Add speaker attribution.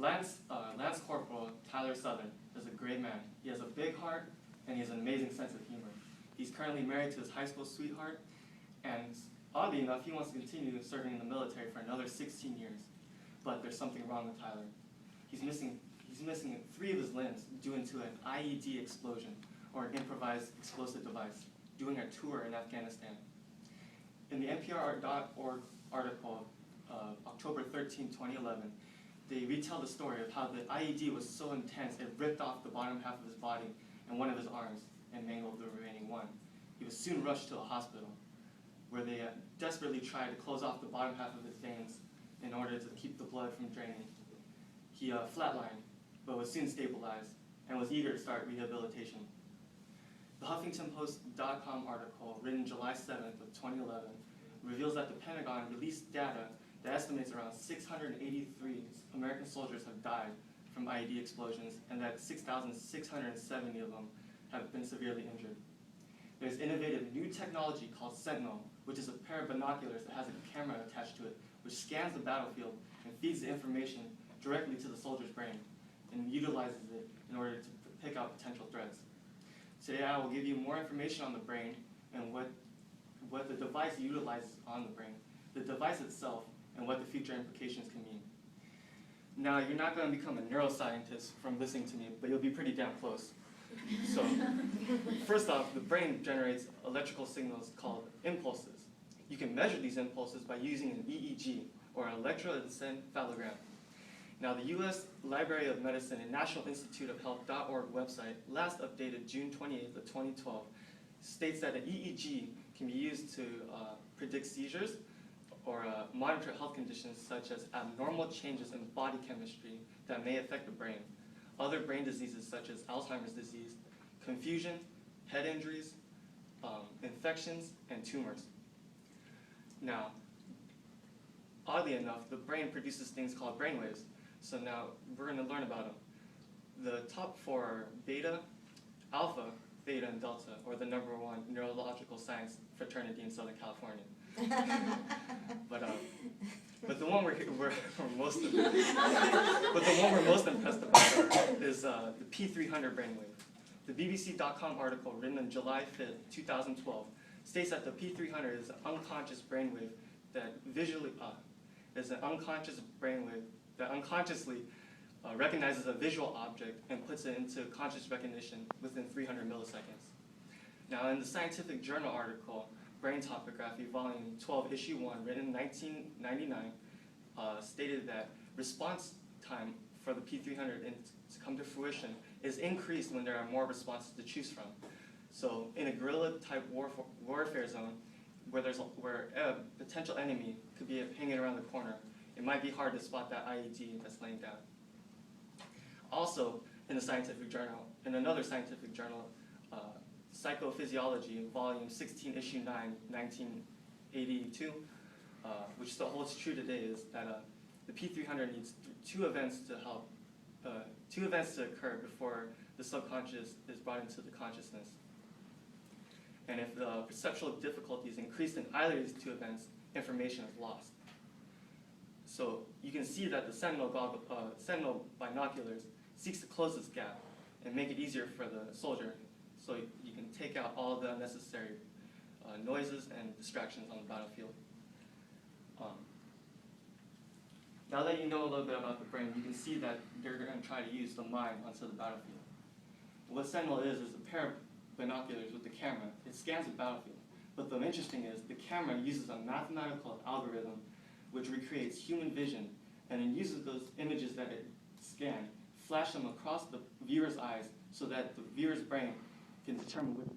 Speaker 1: Lance Corporal Tyler Southern is a great man. He has a big heart, and he has an amazing sense of humor. He's currently married to his high school sweetheart, and oddly enough, he wants to continue serving in the military for another 16 years. But there's something wrong with Tyler. He's missing 3 of his limbs due to an IED explosion, or an improvised explosive device, during a tour in Afghanistan. In the NPR.org article of October 13, 2011, they retell the story of how the IED was so intense it ripped off the bottom half of his body and one of his arms and mangled the remaining one. He was soon rushed to a hospital, where they desperately tried to close off the bottom half of his veins in order to keep the blood from draining. He flatlined, but was soon stabilized and was eager to start rehabilitation. The HuffingtonPost.com article, written July 7th of 2011, reveals that the Pentagon released data that estimates around 683 American soldiers have died from IED explosions, and that 6,670 of them have been severely injured. There's innovative new technology called Sentinel, which is a pair of binoculars that has a camera attached to it, which scans the battlefield and feeds the information directly to the soldier's brain and utilizes it in order to pick out potential threats. Today I will give you more information on the brain and what the device utilizes on the brain, the device itself, and what the future implications can mean. Now, you're not going to become a neuroscientist from listening to me, but you'll be pretty damn close. So, first off, the brain generates electrical signals called impulses. You can measure these impulses by using an EEG, or an electroencephalogram. Now, the U.S. Library of Medicine and National Institute of Health.org website, last updated June 28th of 2012, states that an EEG can be used to predict seizures or monitor health conditions such as abnormal changes in body chemistry that may affect the brain, other brain diseases such as Alzheimer's disease, confusion, head injuries, infections, and tumors. Now, oddly enough, the brain produces things called brainwaves. So now we're going to learn about them. The top 4 are beta, alpha, theta, and delta, or the #1 neurological science fraternity in Southern California. But the one we're most impressed about is the P300 brainwave. The BBC.com article, written on July 5th, 2012, states that the P300 is an unconscious brainwave that unconsciously recognizes a visual object and puts it into conscious recognition within 300 milliseconds. Now, in the Scientific Journal article, Brain Topography, Volume 12, Issue 1, written in 1999, stated that response time for the P300 to come to fruition is increased when there are more responses to choose from. So, in a guerrilla-type warfare zone, where a potential enemy could be hanging around the corner, it might be hard to spot that IED that's laying down. Also, in another scientific journal, Psychophysiology, Volume 16, Issue 9, 1982, which still holds true today, is that the P300 needs two events to occur before the subconscious is brought into the consciousness. And if the perceptual difficulty is increased in either of these 2 events, information is lost. So you can see that the Sentinel binoculars seeks to close this gap and make it easier for the soldier, so you can take out all the unnecessary noises and distractions on the battlefield. Now that you know a little bit about the brain, you can see that they're going to try to use the mind onto the battlefield. What Sentinel is a pair of binoculars with the camera. It scans the battlefield. But the interesting is the camera uses a mathematical algorithm which recreates human vision, and it uses those images that it scanned, flash them across the viewer's eyes so that the viewer's brain can determine which